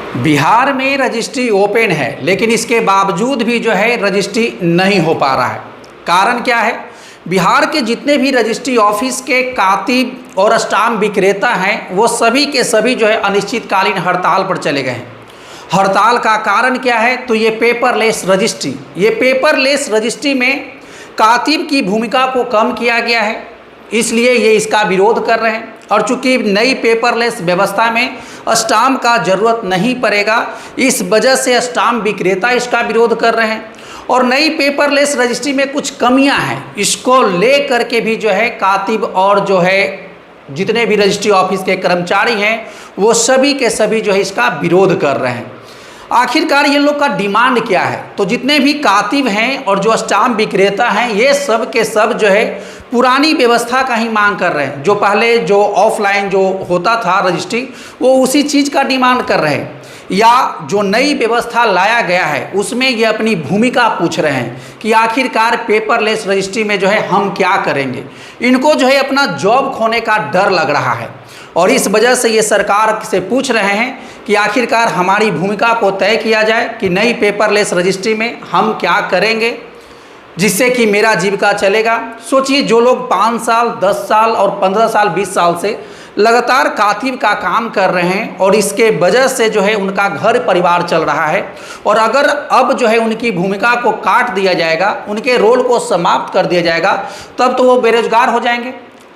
बिहार में registry open है, लेकिन इसके बावजूद भी जो है रजिस्ट्री नहीं हो पा रहा है। कारण क्या है? बिहार के जितने भी रजिस्ट्री ऑफिस के कातिब और स्टाम्प विक्रेता हैं, वो सभी के सभी जो है अनिश्चितकालीन हड़ताल पर चले गए हैं। हड़ताल का कारण क्या है? तो ये पेपरलेस रजिस्ट्री, ये पेपरलेस रजिस्ट्री में कातिब की भूमिका को कम किया गया है, इसलिए ये इसका विरोध कर रहे हैं। और चूंकि नई पेपरलेस व्यवस्था में स्टाम्प का ज़रूरत नहीं पड़ेगा, इस वजह से स्टाम्प विक्रेता इसका विरोध कर रहे हैं। और नई पेपरलेस रजिस्ट्री में कुछ कमियां हैं, इसको ले करके भी जो है कातिब और जो है जितने भी रजिस्ट्री ऑफिस के कर्मचारी हैं, वो सभी के सभी जो है इसका विरोध कर रहे हैं। आखिरकार ये लोग का डिमांड क्या है? तो जितने भी कातिब हैं और जो स्टाम्प विक्रेता हैं, ये सब के सब जो है पुरानी व्यवस्था का ही मांग कर रहे हैं। जो पहले जो ऑफलाइन जो होता था रजिस्ट्री, वो उसी चीज़ का डिमांड कर रहे हैं, या जो नई व्यवस्था लाया गया है उसमें ये अपनी भूमिका पूछ रहे हैं कि आखिरकार पेपरलेस रजिस्ट्री में जो है हम क्या करेंगे। इनको जो है अपना जॉब खोने का डर लग रहा है, और इस वजह से ये सरकार से पूछ रहे हैं कि आखिरकार हमारी भूमिका को तय किया जाए कि नई पेपरलेस रजिस्ट्री में हम क्या करेंगे जिससे कि मेरा जीविका चलेगा। सोचिए, जो लोग 5 साल, 10 साल और 15 साल, 20 साल से लगातार कातिब का काम कर रहे हैं, और इसके वजह से जो है उनका घर परिवार चल रहा है, और अगर अब जो है उनकी भूमिका को काट दिया जाएगा, उनके रोल को समाप्त कर दिया जाएगा, तब तो वो बेरोजगार हो जाएंगे।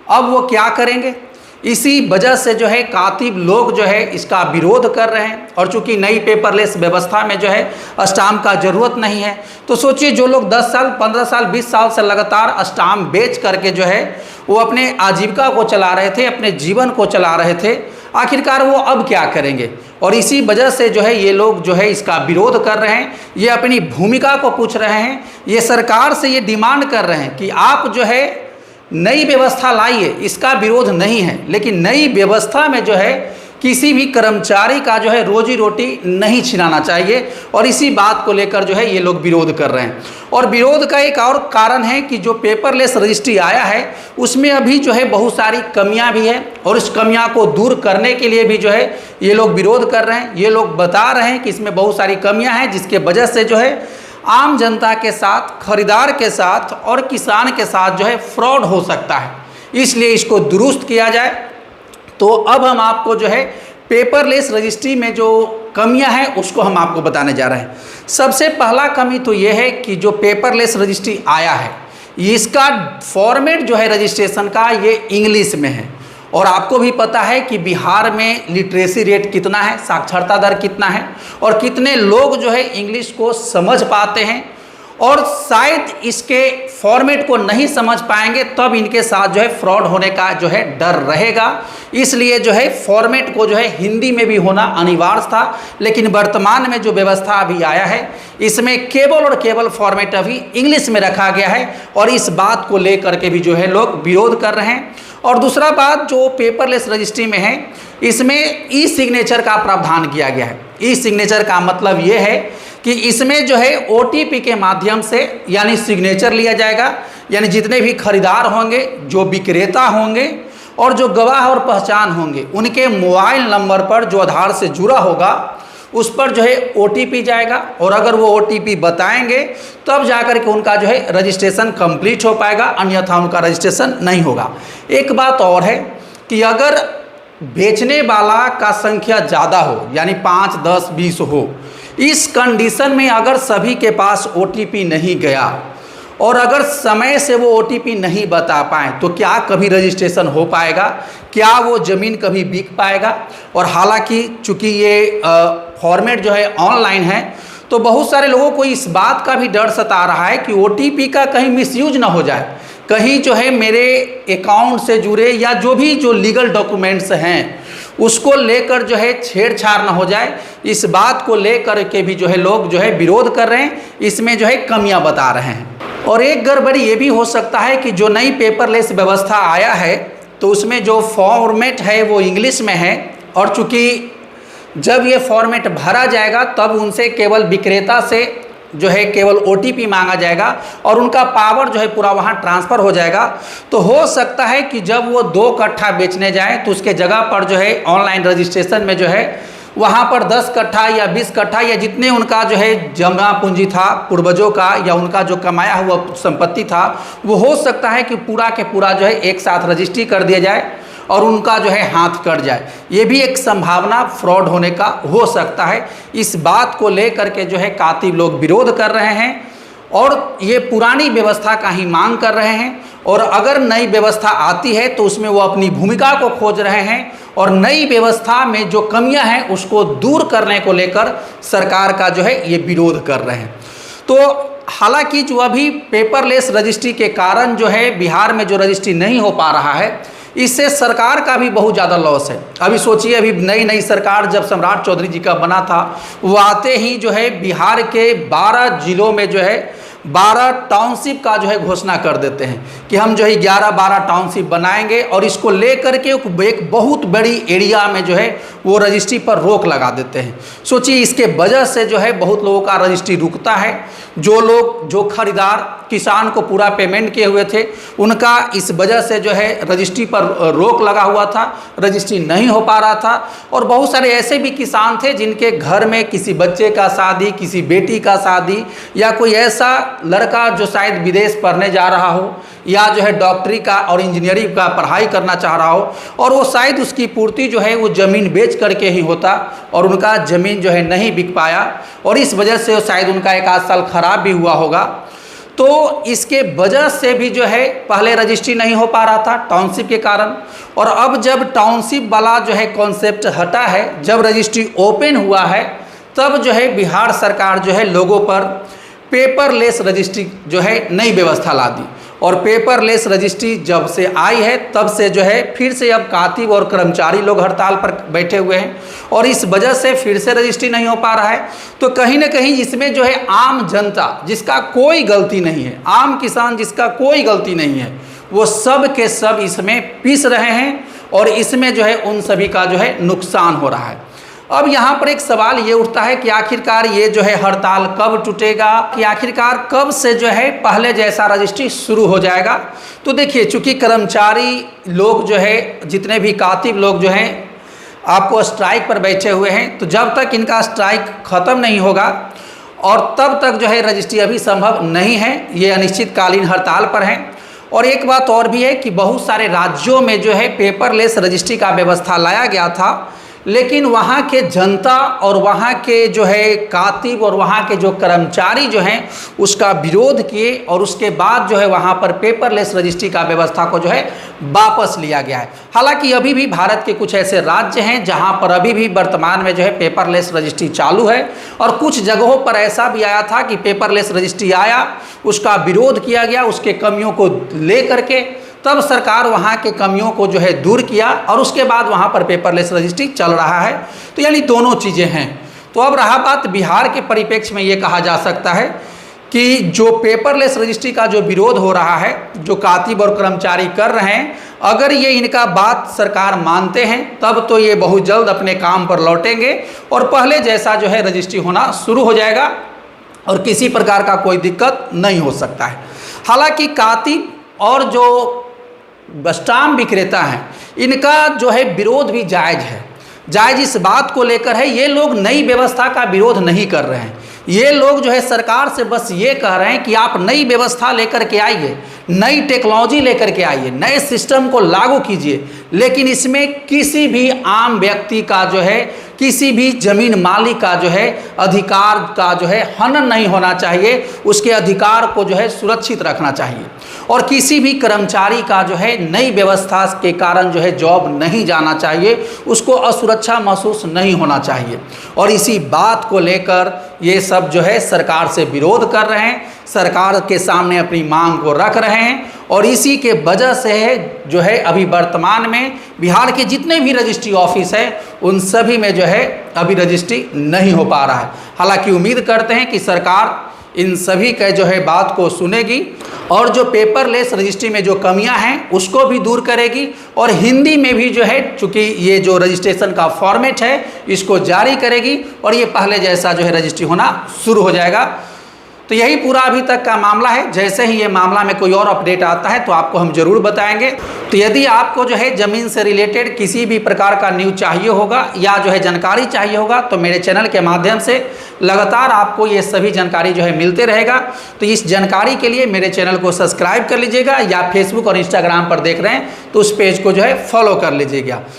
अब वो क्या करेंगे? इसी वजह से जो है कातिब लोग जो है इसका विरोध कर रहे हैं। और चूंकि नई पेपरलेस व्यवस्था में जो है स्टाम्प का ज़रूरत नहीं है, तो सोचिए जो लोग 10 साल, 15 साल, 20 साल से लगातार स्टाम्प बेच करके जो है वो अपने आजीविका को चला रहे थे, अपने जीवन को चला रहे थे, आखिरकार वो अब क्या करेंगे? और इसी वजह से जो है ये लोग जो है इसका विरोध कर रहे हैं, ये अपनी भूमिका को पूछ रहे हैं, ये सरकार से ये डिमांड कर रहे हैं कि आप जो है नई व्यवस्था लाइए। इसका विरोध नहीं है, लेकिन नई व्यवस्था में जो है किसी भी कर्मचारी का जो है रोजी रोटी नहीं छिनाना चाहिए, और इसी बात को लेकर जो है ये लोग विरोध कर रहे हैं। और विरोध का एक और कारण है कि जो पेपरलेस रजिस्ट्री आया है उसमें अभी जो है बहुत सारी कमियां भी हैं, और इस कमियां को दूर करने के लिए भी जो है ये लोग विरोध कर रहे हैं। ये लोग बता रहे हैं कि इसमें बहुत सारी कमियाँ हैं, जिसके वजह से जो है आम जनता के साथ, खरीदार के साथ और किसान के साथ जो है फ्रॉड हो सकता है, इसलिए इसको दुरुस्त किया जाए। तो अब हम आपको जो है पेपरलेस रजिस्ट्री में जो कमियां हैं उसको हम आपको बताने जा रहे हैं। सबसे पहला कमी तो ये है कि जो पेपरलेस रजिस्ट्री आया है, इसका फॉर्मेट जो है रजिस्ट्रेशन का ये इंग्लिश में है। और आपको भी पता है कि बिहार में लिटरेसी रेट कितना है, साक्षरता दर कितना है, और कितने लोग जो है इंग्लिश को समझ पाते हैं, और शायद इसके फॉर्मेट को नहीं समझ पाएंगे तब इनके साथ जो है फ्रॉड होने का जो है डर रहेगा। इसलिए जो है फॉर्मेट को जो है हिंदी में भी होना अनिवार्य था, लेकिन वर्तमान में जो व्यवस्था अभी आया है इसमें केवल और केवल फॉर्मेट अभी इंग्लिश में रखा गया है, और इस बात को लेकर के भी जो है लोग विरोध कर रहे हैं। और दूसरा बात जो पेपरलेस रजिस्ट्री में है, इसमें ई सिग्नेचर का प्रावधान किया गया है। ई सिग्नेचर का मतलब ये है कि इसमें जो है OTP के माध्यम से यानी सिग्नेचर लिया जाएगा, यानी जितने भी खरीदार होंगे, जो विक्रेता होंगे और जो गवाह और पहचान होंगे, उनके मोबाइल नंबर पर जो आधार से जुड़ा होगा उस पर जो है OTP जाएगा, और अगर वो OTP बताएंगे तब जाकर के उनका जो है रजिस्ट्रेशन कंप्लीट हो पाएगा, अन्यथा उनका रजिस्ट्रेशन नहीं होगा। एक बात और है कि अगर बेचने वाला का संख्या ज़्यादा हो, यानी 5, 10, 20 हो, इस कंडीशन में अगर सभी के पास OTP नहीं गया और अगर समय से वो OTP नहीं बता पाए, तो क्या कभी रजिस्ट्रेशन हो पाएगा? क्या वो ज़मीन कभी बिक पाएगा? और हालांकि चूंकि ये फॉर्मेट जो है ऑनलाइन है, तो बहुत सारे लोगों को इस बात का भी डर सता रहा है कि OTP का कहीं मिसयूज ना हो जाए, कहीं जो है मेरे अकाउंट से जुड़े या जो भी जो लीगल डॉक्यूमेंट्स हैं उसको लेकर जो है छेड़छाड़ ना हो जाए। इस बात को लेकर के भी जो है लोग जो है विरोध कर रहे हैं, इसमें जो है कमियां बता रहे हैं। और एक गड़बड़ी ये भी हो सकता है कि जो नई पेपरलेस व्यवस्था आया है तो उसमें जो फॉर्मेट है वो इंग्लिश में है, और चूँकि जब ये फॉर्मेट भरा जाएगा तब उनसे केवल विक्रेता से जो है केवल OTP मांगा जाएगा, और उनका पावर जो है पूरा वहाँ ट्रांसफ़र हो जाएगा। तो हो सकता है कि जब वो 2 कट्ठा बेचने जाएं तो उसके जगह पर जो है ऑनलाइन रजिस्ट्रेशन में जो है वहाँ पर 10 कट्ठा या 20 कट्ठा या जितने उनका जो है जमा पूंजी था पूर्वजों का या उनका जो कमाया हुआ संपत्ति था, वो हो सकता है कि पूरा के पूरा जो है एक साथ रजिस्ट्री कर दिया जाए और उनका जो है हाथ कट जाए। ये भी एक संभावना फ्रॉड होने का हो सकता है। इस बात को लेकर के जो है कातिब लोग विरोध कर रहे हैं और ये पुरानी व्यवस्था का ही मांग कर रहे हैं, और अगर नई व्यवस्था आती है तो उसमें वो अपनी भूमिका को खोज रहे हैं और नई व्यवस्था में जो कमियां हैं उसको दूर करने को लेकर सरकार का जो है ये विरोध कर रहे हैं। तो हालांकि जो अभी पेपरलेस रजिस्ट्री के कारण जो है बिहार में जो रजिस्ट्री नहीं हो पा रहा है, इससे सरकार का भी बहुत ज़्यादा लॉस है। अभी सोचिए, अभी नई सरकार जब सम्राट चौधरी जी का बना था, वो आते ही जो है बिहार के 12 जिलों में जो है 12 टाउनशिप का जो है घोषणा कर देते हैं कि हम जो है 11-12 टाउनशिप बनाएंगे और इसको लेकर के एक बहुत बड़ी एरिया में जो है वो रजिस्ट्री पर रोक लगा देते हैं। सोचिए, इसके वजह से जो है बहुत लोगों का रजिस्ट्री रुकता है। जो खरीदार किसान को पूरा पेमेंट किए हुए थे, उनका इस वजह से जो है रजिस्ट्री पर रोक लगा हुआ था, रजिस्ट्री नहीं हो पा रहा था। और बहुत सारे ऐसे भी किसान थे जिनके घर में किसी बच्चे का शादी, किसी बेटी का शादी या कोई ऐसा लड़का जो शायद विदेश पढ़ने जा रहा हो या जो है डॉक्टरी का और इंजीनियरिंग का पढ़ाई करना चाह रहा हो, और वो शायद उसकी पूर्ति जो है वो ज़मीन बेच करके ही होता और उनका ज़मीन जो है नहीं बिक पाया और इस वजह से शायद उनका 1 साल खराब भी हुआ होगा। तो इसके वजह से भी जो है पहले रजिस्ट्री नहीं हो पा रहा था टाउनशिप के कारण, और अब जब टाउनशिप वाला जो है कॉन्सेप्ट हटा है, जब रजिस्ट्री ओपन हुआ है, तब जो है बिहार सरकार जो है लोगों पर पेपरलेस रजिस्ट्री जो है नई व्यवस्था ला दी। और पेपरलेस रजिस्ट्री जब से आई है तब से जो है फिर से अब कातिब और कर्मचारी लोग हड़ताल पर बैठे हुए हैं और इस वजह से फिर से रजिस्ट्री नहीं हो पा रहा है। तो कहीं ना कहीं इसमें जो है आम जनता जिसका कोई गलती नहीं है, आम किसान जिसका कोई गलती नहीं है, वो सब के सब इसमें पिस रहे हैं और इसमें जो है उन सभी का जो है नुकसान हो रहा है। अब यहाँ पर एक सवाल ये उठता है कि आखिरकार ये जो है हड़ताल कब टूटेगा, कि आखिरकार कब से जो है पहले जैसा रजिस्ट्री शुरू हो जाएगा। तो देखिए, चूँकि कर्मचारी लोग जो है, जितने भी कातिब लोग जो हैं आपको स्ट्राइक पर बैठे हुए हैं, तो जब तक इनका स्ट्राइक ख़त्म नहीं होगा और तब तक जो है रजिस्ट्री अभी संभव नहीं है, ये अनिश्चितकालीन हड़ताल पर हैं। और एक बात और भी है कि बहुत सारे राज्यों में जो है पेपरलेस रजिस्ट्री का व्यवस्था लाया गया था, लेकिन वहाँ के जनता और वहाँ के जो है कातिब और वहाँ के जो कर्मचारी जो हैं उसका विरोध किए और उसके बाद जो है वहाँ पर पेपरलेस रजिस्ट्री का व्यवस्था को जो है वापस लिया गया है। हालांकि अभी भी भारत के कुछ ऐसे राज्य हैं जहाँ पर अभी भी वर्तमान में जो है पेपरलेस रजिस्ट्री चालू है, और कुछ जगहों पर ऐसा भी आया था कि पेपरलेस रजिस्ट्री आया, उसका विरोध किया गया, उसके कमियों को ले करके तब सरकार वहाँ के कमियों को जो है दूर किया और उसके बाद वहाँ पर पेपरलेस रजिस्ट्री चल रहा है। तो यानी दोनों चीज़ें हैं। तो अब रहा बात बिहार के परिप्रेक्ष्य में, ये कहा जा सकता है कि जो पेपरलेस रजिस्ट्री का जो विरोध हो रहा है, जो कातिब और कर्मचारी कर रहे हैं, अगर ये इनका बात सरकार मानते हैं तब तो ये बहुत जल्द अपने काम पर लौटेंगे और पहले जैसा जो है रजिस्ट्री होना शुरू हो जाएगा और किसी प्रकार का कोई दिक्कत नहीं हो सकता है। हालांकि कातिब और जो स्टाम्प विक्रेता हैं, इनका जो है विरोध भी जायज़ है। जायज़ इस बात को लेकर है, ये लोग नई व्यवस्था का विरोध नहीं कर रहे हैं। ये लोग जो है सरकार से बस ये कह रहे हैं कि आप नई व्यवस्था लेकर के आइए, नई टेक्नोलॉजी लेकर के आइए, नए सिस्टम को लागू कीजिए, लेकिन इसमें किसी भी आम व्यक्ति का जो है, किसी भी जमीन मालिक का जो है अधिकार का जो है हनन नहीं होना चाहिए, उसके अधिकार को जो है सुरक्षित रखना चाहिए। और किसी भी कर्मचारी का जो है नई व्यवस्था के कारण जो है जॉब नहीं जाना चाहिए, उसको असुरक्षा महसूस नहीं होना चाहिए। और इसी बात को लेकर ये सब जो है सरकार से विरोध कर रहे हैं, सरकार के सामने अपनी मांग को रख रहे हैं और इसी के वजह से जो है अभी वर्तमान में बिहार के जितने भी रजिस्ट्री ऑफिस है उन सभी में जो है अभी रजिस्ट्री नहीं हो पा रहा है। हालांकि उम्मीद करते हैं कि सरकार इन सभी के जो है बात को सुनेगी और जो पेपरलेस रजिस्ट्री में जो कमियां हैं उसको भी दूर करेगी और हिंदी में भी जो है, चूँकि ये जो रजिस्ट्रेशन का फॉर्मेट है इसको जारी करेगी और ये पहले जैसा जो है रजिस्ट्री होना शुरू हो जाएगा। तो तो यही पूरा अभी तक का मामला है। जैसे ही ये मामला में कोई और अपडेट आता है तो आपको हम जरूर बताएंगे। तो यदि आपको जो है ज़मीन से रिलेटेड किसी भी प्रकार का न्यूज़ चाहिए होगा या जो है जानकारी चाहिए होगा तो मेरे चैनल के माध्यम से लगातार आपको ये सभी जानकारी जो है मिलते रहेगा। तो इस जानकारी के लिए मेरे चैनल को सब्सक्राइब कर लीजिएगा, या फेसबुक और इंस्टाग्राम पर देख रहे हैं तो उस पेज को जो है फॉलो कर लीजिएगा।